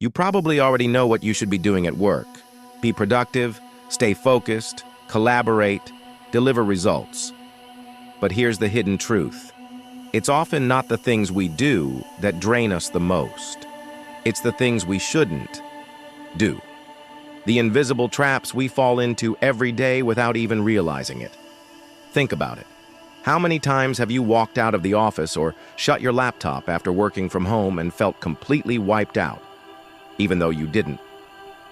You probably already know what you should be doing at work. Be productive, stay focused, collaborate, deliver results. But here's the hidden truth. It's often not the things we do that drain us the most. It's the things we shouldn't do. The invisible traps we fall into every day without even realizing it. Think about it. How many times have you walked out of the office or shut your laptop after working from home and felt completely wiped out, even though you didn't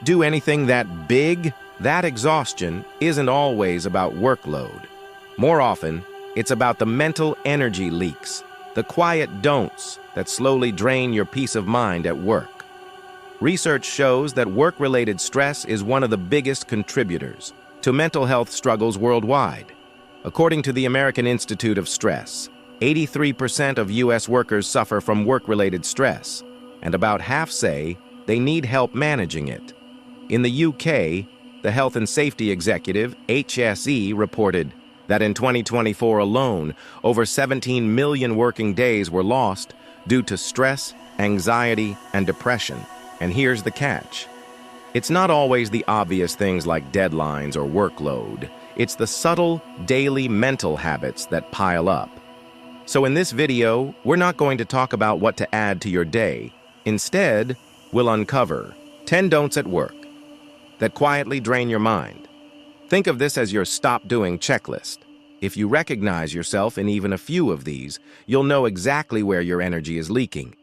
do anything that big? That exhaustion isn't always about workload. More often, it's about the mental energy leaks, the quiet don'ts that slowly drain your peace of mind at work. Research shows that work-related stress is one of the biggest contributors to mental health struggles worldwide. According to the American Institute of Stress, 83% of U.S. workers suffer from work-related stress, and about half say they need help managing it. In the UK, the Health and Safety Executive, HSE, reported that in 2024 alone, over 17 million working days were lost due to stress, anxiety, and depression. And here's the catch. It's not always the obvious things like deadlines or workload. It's the subtle, daily mental habits that pile up. So in this video, we're not going to talk about what to add to your day. Instead, we'll uncover 10 don'ts at work that quietly drain your mind. Think of this as your stop doing checklist. If you recognize yourself in even a few of these, you'll know exactly where your energy is leaking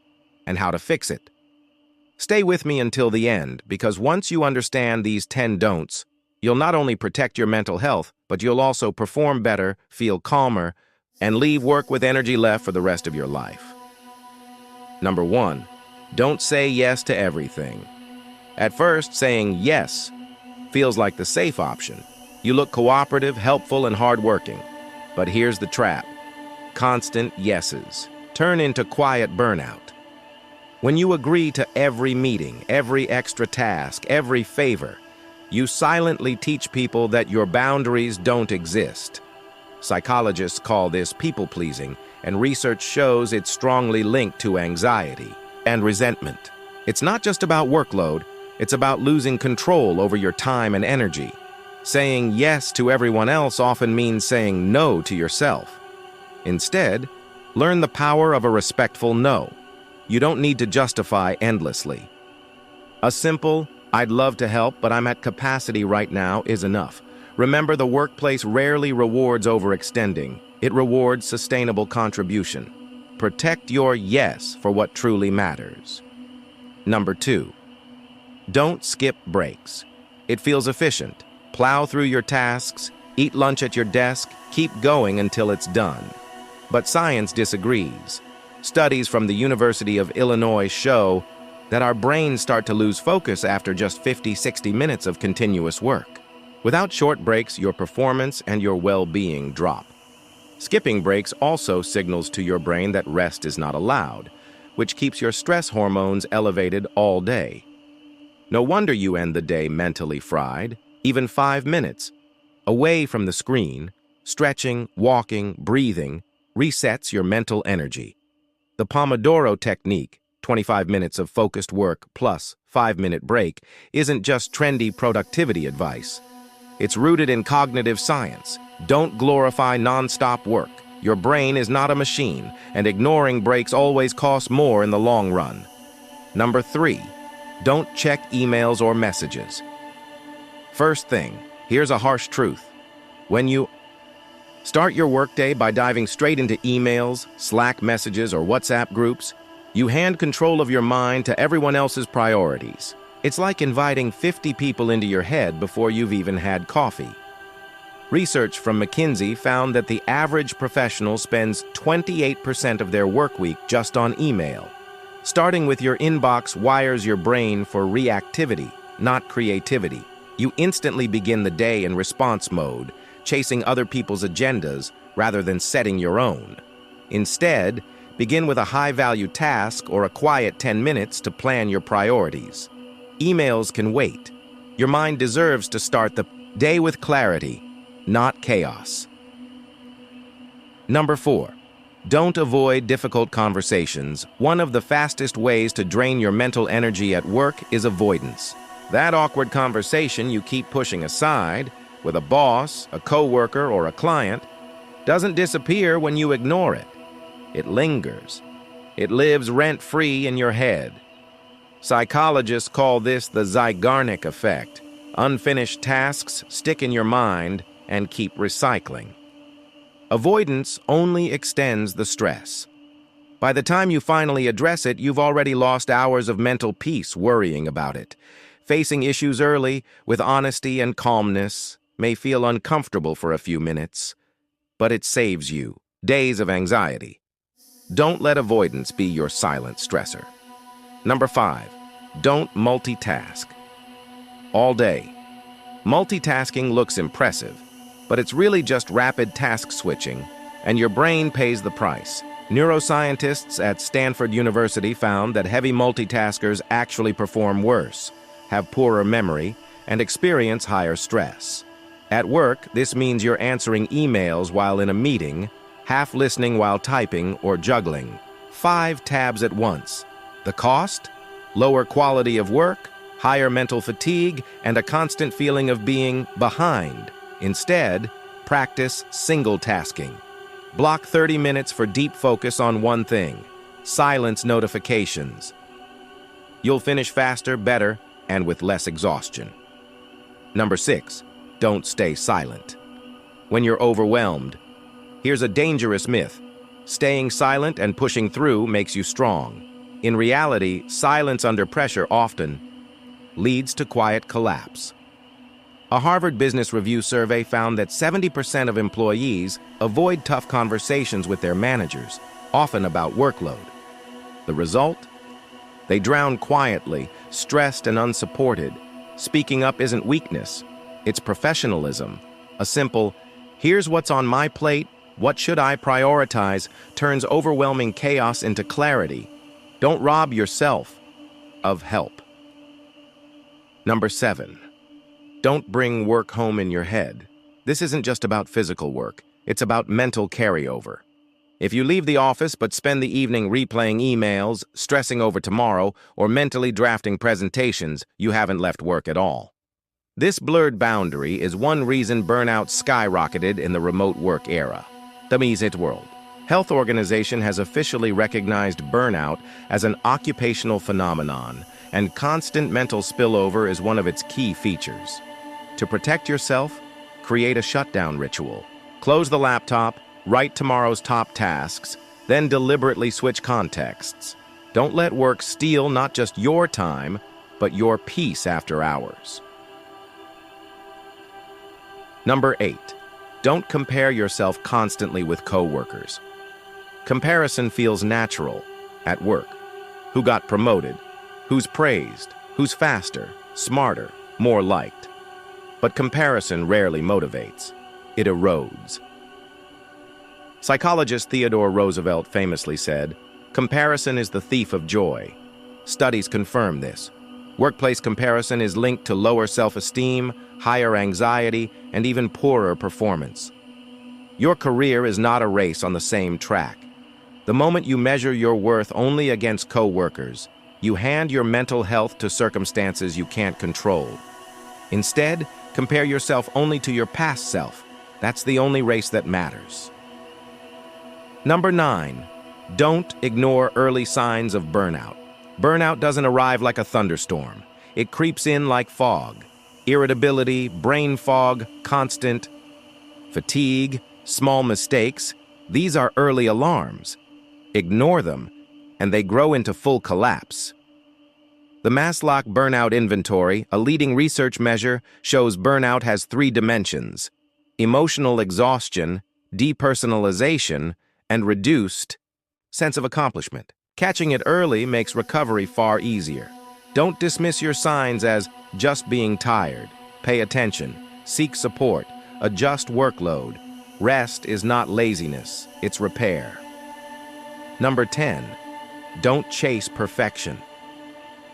and how to fix it. Stay with me until the end, because once you understand these 10 don'ts, you'll not only protect your mental health, but you'll also perform better, feel calmer, and leave work with energy left for the rest of your life. Number 1, don't say yes to everything. At first, saying yes feels like the safe option. You look cooperative, helpful, and hardworking. But here's the trap. Constant yeses turn into quiet burnout. When you agree to every meeting, every extra task, every favor, you silently teach people that your boundaries don't exist. Psychologists call this people-pleasing, and research shows it's strongly linked to anxiety and resentment. It's not just about workload, it's about losing control over your time and energy. Saying yes to everyone else often means saying no to yourself. Instead, learn the power of a respectful no. You don't need to justify endlessly. A simple, "I'd love to help, but I'm at capacity right now," is enough. Remember, the workplace rarely rewards overextending. It rewards sustainable contribution. Protect your yes for what truly matters. Number 2, don't skip breaks. It feels efficient. Plow through your tasks, eat lunch at your desk, keep going until it's done. But science disagrees. Studies from the University of Illinois show that our brains start to lose focus after just 50-60 minutes of continuous work. Without short breaks, your performance and your well-being drop. Skipping breaks also signals to your brain that rest is not allowed, which keeps your stress hormones elevated all day. No wonder you end the day mentally fried. Even 5 minutes away from the screen, stretching, walking, breathing, resets your mental energy. The Pomodoro technique, 25 minutes of focused work plus 5-minute break, isn't just trendy productivity advice. It's rooted in cognitive science. Don't glorify non-stop work. Your brain is not a machine, and ignoring breaks always costs more in the long run. Number 3, don't check emails or messages. First thing, here's a harsh truth. When you start your workday by diving straight into emails, Slack messages, or WhatsApp groups, you hand control of your mind to everyone else's priorities. It's like inviting 50 people into your head before you've even had coffee. Research from McKinsey found that the average professional spends 28% of their work week just on email. Starting with your inbox wires your brain for reactivity, not creativity. You instantly begin the day in response mode, chasing other people's agendas rather than setting your own. Instead, begin with a high-value task or a quiet 10 minutes to plan your priorities. Emails can wait. Your mind deserves to start the day with clarity, not chaos. Number 4, Don't avoid difficult conversations. One of the fastest ways to drain your mental energy at work is avoidance. That awkward conversation you keep pushing aside, with a boss, a coworker, or a client, doesn't disappear when you ignore it. It lingers. It lives rent-free in your head. Psychologists call this the Zeigarnik effect. Unfinished tasks stick in your mind and keep recycling. Avoidance only extends the stress. By the time you finally address it, you've already lost hours of mental peace worrying about it. Facing issues early, with honesty and calmness, may feel uncomfortable for a few minutes, but it saves you days of anxiety. Don't let avoidance be your silent stressor. Number 5, don't multitask. All day. Multitasking looks impressive, but it's really just rapid task switching, and your brain pays the price. Neuroscientists at Stanford University found that heavy multitaskers actually perform worse, have poorer memory, and experience higher stress. At work, this means you're answering emails while in a meeting, half listening while typing or juggling 5 tabs at once. The cost? Lower quality of work, higher mental fatigue, and a constant feeling of being behind. Instead, practice single tasking. Block 30 minutes for deep focus on one thing. Silence notifications. You'll finish faster, better, and with less exhaustion. Number 6, don't stay silent. When you're overwhelmed, here's a dangerous myth. Staying silent and pushing through makes you strong. In reality, silence under pressure often leads to quiet collapse. A Harvard Business Review survey found that 70% of employees avoid tough conversations with their managers, often about workload. The result? They drown quietly, stressed and unsupported. Speaking up isn't weakness, it's professionalism. A simple, "Here's what's on my plate, what should I prioritize?" turns overwhelming chaos into clarity. Don't rob yourself of help. Number 7, don't bring work home in your head. This isn't just about physical work, it's about mental carryover. If you leave the office but spend the evening replaying emails, stressing over tomorrow, or mentally drafting presentations, you haven't left work at all. This blurred boundary is one reason burnout skyrocketed in the remote work era. The Miset World Health Organization has officially recognized burnout as an occupational phenomenon, and constant mental spillover is one of its key features. To protect yourself, create a shutdown ritual. Close the laptop, write tomorrow's top tasks, then deliberately switch contexts. Don't let work steal not just your time, but your peace after hours. Number 8, don't compare yourself constantly with coworkers. Comparison feels natural at work. Who got promoted? Who's praised? Who's faster, smarter, more liked? But comparison rarely motivates. It erodes. Psychologist Theodore Roosevelt famously said, "Comparison is the thief of joy." Studies confirm this. Workplace comparison is linked to lower self-esteem, higher anxiety, and even poorer performance. Your career is not a race on the same track. The moment you measure your worth only against coworkers, you hand your mental health to circumstances you can't control. Instead, compare yourself only to your past self. That's the only race that matters. Number 9, don't ignore early signs of burnout. Burnout doesn't arrive like a thunderstorm. It creeps in like fog. Irritability, brain fog, constant fatigue, small mistakes, these are early alarms. Ignore them, and they grow into full collapse. The Maslow Burnout Inventory, a leading research measure, shows burnout has 3 dimensions: emotional exhaustion, depersonalization, and reduced sense of accomplishment. Catching it early makes recovery far easier. Don't dismiss your signs as just being tired. Pay attention, seek support, adjust workload. Rest is not laziness, it's repair. Number 10, don't chase perfection.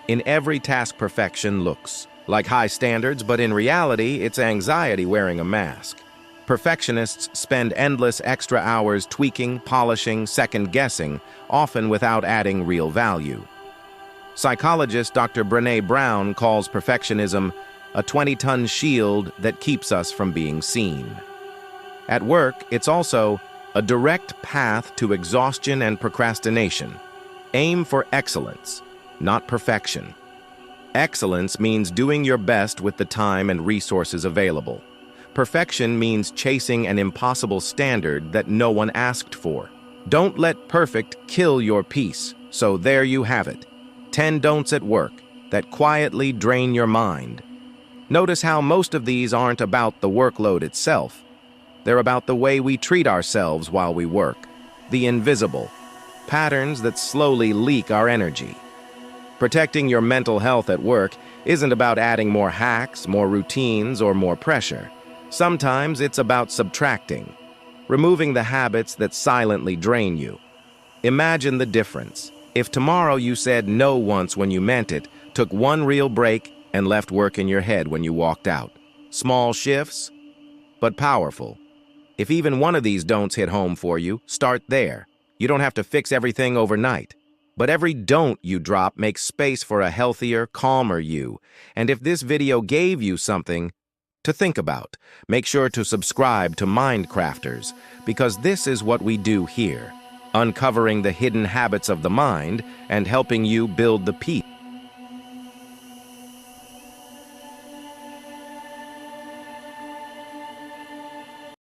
In every task, perfection looks like high standards, but in reality, it's anxiety wearing a mask. Perfectionists spend endless extra hours tweaking, polishing, second-guessing, often without adding real value. Psychologist Dr. Brené Brown calls perfectionism a 20-ton shield that keeps us from being seen. At work, it's also a direct path to exhaustion and procrastination. Aim for excellence, not perfection. Excellence means doing your best with the time and resources available. Perfection means chasing an impossible standard that no one asked for. Don't let perfect kill your peace. So there you have it. 10 don'ts at work that quietly drain your mind. Notice how most of these aren't about the workload itself. They're about the way we treat ourselves while we work. The invisible patterns that slowly leak our energy. Protecting your mental health at work isn't about adding more hacks, more routines, or more pressure. Sometimes it's about subtracting, removing the habits that silently drain you. Imagine the difference. If tomorrow you said no once when you meant it, took one real break, and left work in your head when you walked out. Small shifts, but powerful. If even one of these don'ts hit home for you, start there. You don't have to fix everything overnight. But every don't you drop makes space for a healthier, calmer you. And if this video gave you something to think about, make sure to subscribe to Mindcrafters, because this is what we do here, uncovering the hidden habits of the mind and helping you build the peace